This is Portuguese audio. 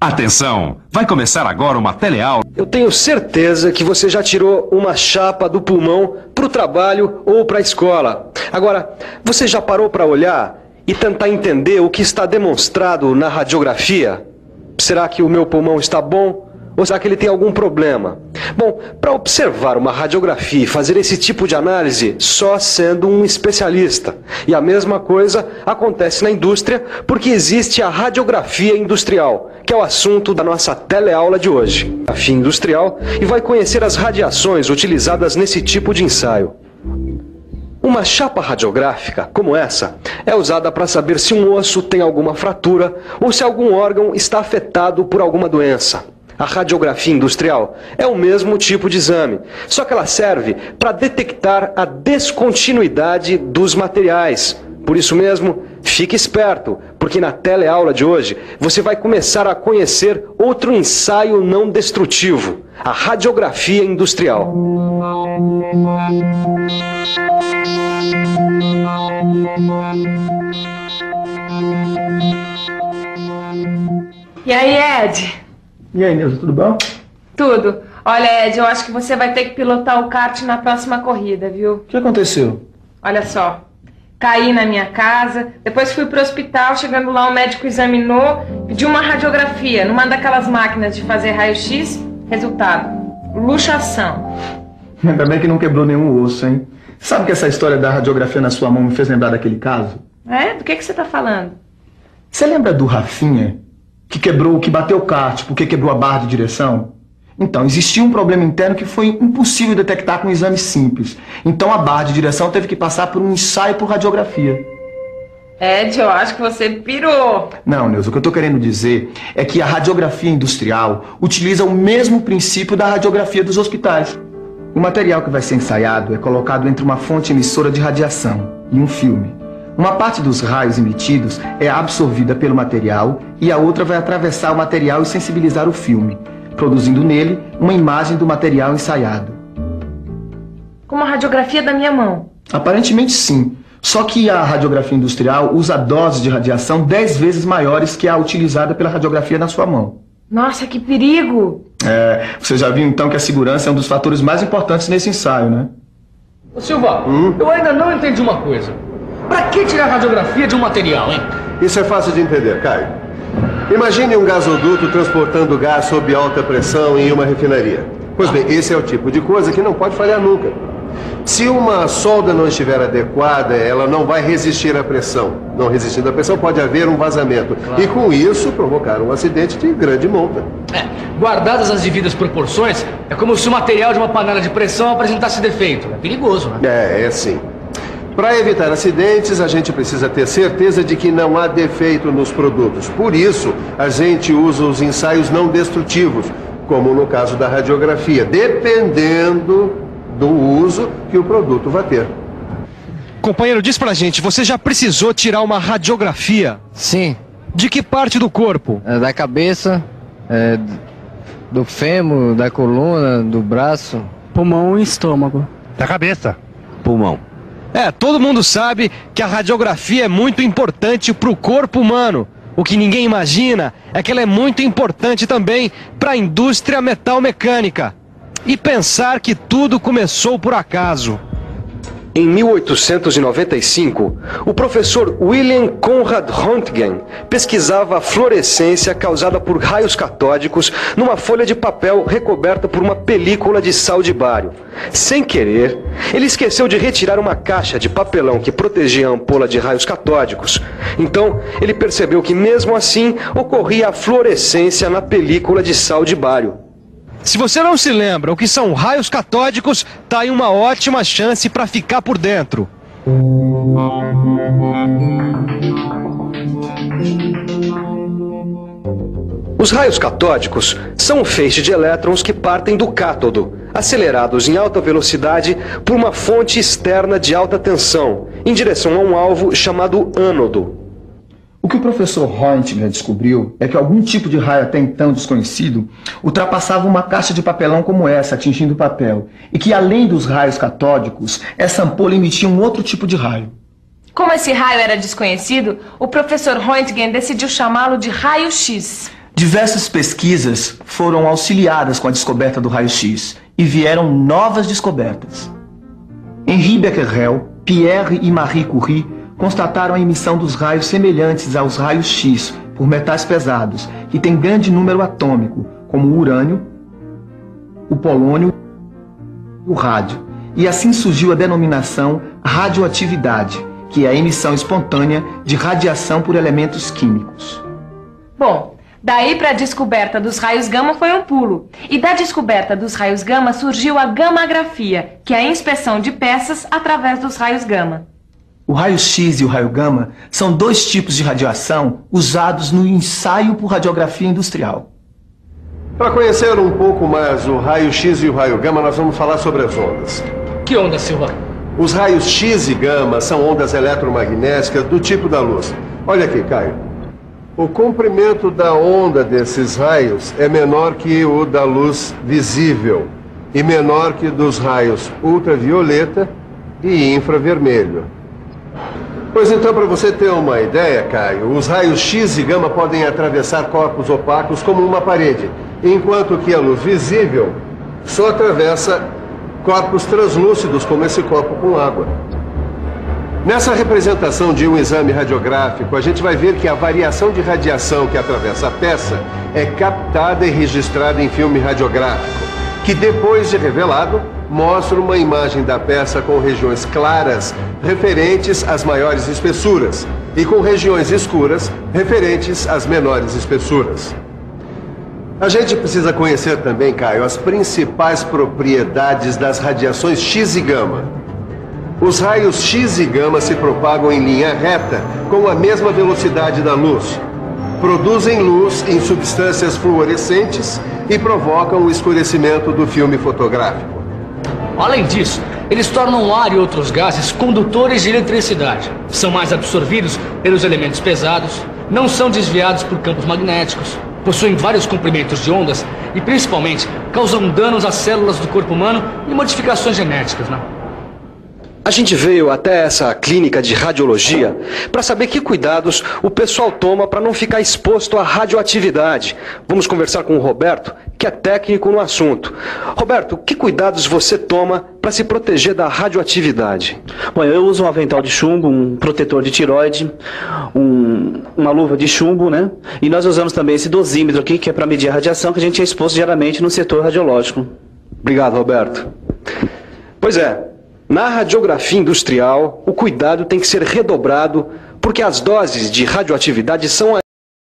Atenção! Vai começar agora uma teleaula. Eu tenho certeza que você já tirou uma chapa do pulmão para o trabalho ou para a escola. Agora, você já parou para olhar e tentar entender o que está demonstrado na radiografia? Será que o meu pulmão está bom? Ou será que ele tem algum problema? Bom, para observar uma radiografia e fazer esse tipo de análise, só sendo um especialista. E a mesma coisa acontece na indústria, porque existe a radiografia industrial, que é o assunto da nossa teleaula de hoje. Radiografia industrial, e vai conhecer as radiações utilizadas nesse tipo de ensaio. Uma chapa radiográfica, como essa, é usada para saber se um osso tem alguma fratura ou se algum órgão está afetado por alguma doença. A radiografia industrial é o mesmo tipo de exame, só que ela serve para detectar a descontinuidade dos materiais. Por isso mesmo, fique esperto, porque na teleaula de hoje você vai começar a conhecer outro ensaio não destrutivo, a radiografia industrial. E aí, Ed? E aí, Nilza, tudo bom? Tudo. Olha, Ed, eu acho que você vai ter que pilotar o kart na próxima corrida, viu? O que aconteceu? Olha só, caí na minha casa, depois fui pro hospital, chegando lá o médico examinou, pediu uma radiografia numa daquelas máquinas de fazer raio-x, resultado, luxação. Ainda bem que não quebrou nenhum osso, hein? Sabe que essa história da radiografia na sua mão me fez lembrar daquele caso? É? Do que você tá falando? Você lembra do Rafinha? Que bateu o kart porque quebrou a barra de direção? Então, existia um problema interno que foi impossível detectar com um exame simples. Então a barra de direção teve que passar por um ensaio por radiografia. Ed, eu acho que você pirou. Não, Nilza, o que eu tô querendo dizer é que a radiografia industrial utiliza o mesmo princípio da radiografia dos hospitais. O material que vai ser ensaiado é colocado entre uma fonte emissora de radiação e um filme. Uma parte dos raios emitidos é absorvida pelo material e a outra vai atravessar o material e sensibilizar o filme, produzindo nele uma imagem do material ensaiado. Como a radiografia da minha mão? Aparentemente sim, só que a radiografia industrial usa doses de radiação 10 vezes maiores que a utilizada pela radiografia na sua mão. Nossa, que perigo! Você já viu então que a segurança é um dos fatores mais importantes nesse ensaio, né? Ô Silva, eu ainda não entendi uma coisa. Pra que tirar a radiografia de um material, hein? Isso é fácil de entender, Caio. Imagine um gasoduto transportando gás sob alta pressão em uma refinaria. Pois bem, esse é o tipo de coisa que não pode falhar nunca. Se uma solda não estiver adequada, ela não vai resistir à pressão. Não resistindo à pressão, pode haver um vazamento. Claro. E com isso, provocar um acidente de grande monta. Guardadas as devidas proporções, é como se o material de uma panela de pressão apresentasse defeito. É perigoso, né? É sim. Para evitar acidentes, a gente precisa ter certeza de que não há defeito nos produtos. Por isso, a gente usa os ensaios não destrutivos, como no caso da radiografia, dependendo do uso que o produto vai ter. Companheiro, diz pra gente, você já precisou tirar uma radiografia? Sim. De que parte do corpo? Da cabeça, do fêmur, da coluna, do braço. Pulmão e estômago. Da cabeça. Pulmão. Todo mundo sabe que a radiografia é muito importante para o corpo humano. O que ninguém imagina é que ela é muito importante também para a indústria metalmecânica. E pensar que tudo começou por acaso. Em 1895, o professor William Conrad Röntgen pesquisava a fluorescência causada por raios catódicos numa folha de papel recoberta por uma película de sal de bário. Sem querer, ele esqueceu de retirar uma caixa de papelão que protegia a ampola de raios catódicos. Então, ele percebeu que mesmo assim ocorria a fluorescência na película de sal de bário. Se você não se lembra o que são raios catódicos, tá aí uma ótima chance para ficar por dentro. Os raios catódicos são um feixe de elétrons que partem do cátodo, acelerados em alta velocidade por uma fonte externa de alta tensão, em direção a um alvo chamado ânodo. O que o professor Röntgen descobriu é que algum tipo de raio até então desconhecido ultrapassava uma caixa de papelão como essa, atingindo o papel, e que além dos raios catódicos, essa ampola emitia um outro tipo de raio. Como esse raio era desconhecido, o professor Röntgen decidiu chamá-lo de raio-x. Diversas pesquisas foram auxiliadas com a descoberta do raio-x e vieram novas descobertas. Henri Becquerel, Pierre e Marie Curie constataram a emissão dos raios semelhantes aos raios-x por metais pesados, que têm grande número atômico, como o urânio, o polônio e o rádio. E assim surgiu a denominação radioatividade, que é a emissão espontânea de radiação por elementos químicos. Bom, daí para a descoberta dos raios gama foi um pulo. E da descoberta dos raios gama surgiu a gammagrafia, que é a inspeção de peças através dos raios gama. O raio-x e o raio gama são dois tipos de radiação usados no ensaio por radiografia industrial. Para conhecer um pouco mais o raio-x e o raio gama, nós vamos falar sobre as ondas. Que onda, Silva? Os raios X e gama são ondas eletromagnéticas do tipo da luz. Olha aqui, Caio. O comprimento da onda desses raios é menor que o da luz visível e menor que dos raios ultravioleta e infravermelho. Pois então, para você ter uma ideia, Caio, os raios X e gama podem atravessar corpos opacos como uma parede, enquanto que a luz visível só atravessa corpos translúcidos, como esse copo com água. Nessa representação de um exame radiográfico, a gente vai ver que a variação de radiação que atravessa a peça é captada e registrada em filme radiográfico, que depois de revelado, mostra uma imagem da peça com regiões claras referentes às maiores espessuras e com regiões escuras referentes às menores espessuras. A gente precisa conhecer também, Caio, as principais propriedades das radiações X e gama. Os raios X e gama se propagam em linha reta com a mesma velocidade da luz. Produzem luz em substâncias fluorescentes e provocam o escurecimento do filme fotográfico. Além disso, eles tornam o ar e outros gases condutores de eletricidade. São mais absorvidos pelos elementos pesados, não são desviados por campos magnéticos, possuem vários comprimentos de ondas e, principalmente, causam danos às células do corpo humano e modificações genéticas, né? A gente veio até essa clínica de radiologia para saber que cuidados o pessoal toma para não ficar exposto à radioatividade. Vamos conversar com o Roberto, que é técnico no assunto. Roberto, que cuidados você toma para se proteger da radioatividade? Bom, eu uso um avental de chumbo, um protetor de tireoide, uma luva de chumbo, né? E nós usamos também esse dosímetro aqui, que é para medir a radiação que a gente é exposto diariamente no setor radiológico. Obrigado, Roberto. Pois é. Na radiografia industrial, o cuidado tem que ser redobrado porque as doses de radioatividade são